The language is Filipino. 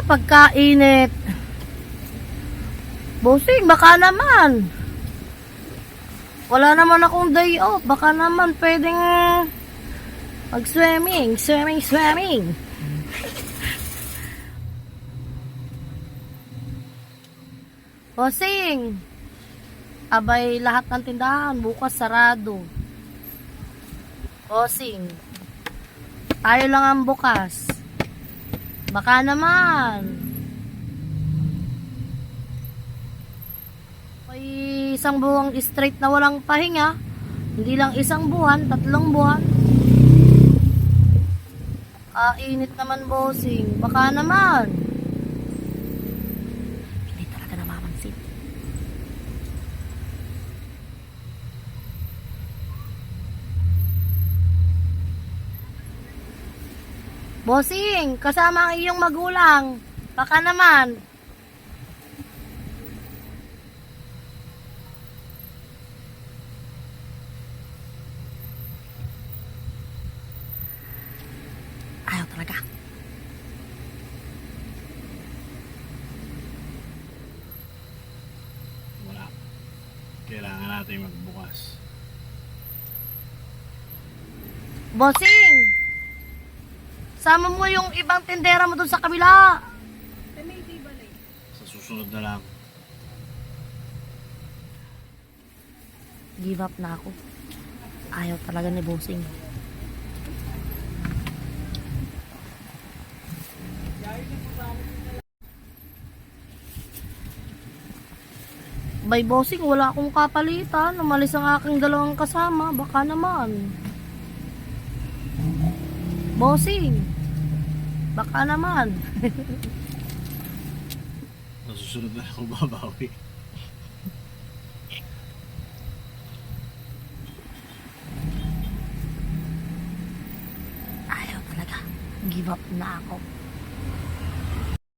pagkainit. Bossing, baka naman. Wala naman akong day off. Baka naman pwedeng mag-swimming. Swimming. Bossing, abay lahat ng tindahan bukas sarado. Bossing, tayo lang ang bukas. Baka naman. May isang buwang straight na walang pahinga. Hindi lang isang buwan, 3 buwan. Init naman, bossing. Baka naman. Hindi talaga namamansin. Bossing, kasama ang iyong magulang. Baka naman. Ayaw talaga. Wala. Kailangan natin magbukas. Bossing, sama mo yung ibang tindera mo dun sa kabila. Sa susunod na lang. Give up na ako. Ayaw talaga ni bossing. By bossing, wala akong kapalitan. Umalis ang aking 2 kasama. Baka naman. Bossing, baka naman. Sa susunod na lang ako babawi. Ayaw talaga. Give up na ako.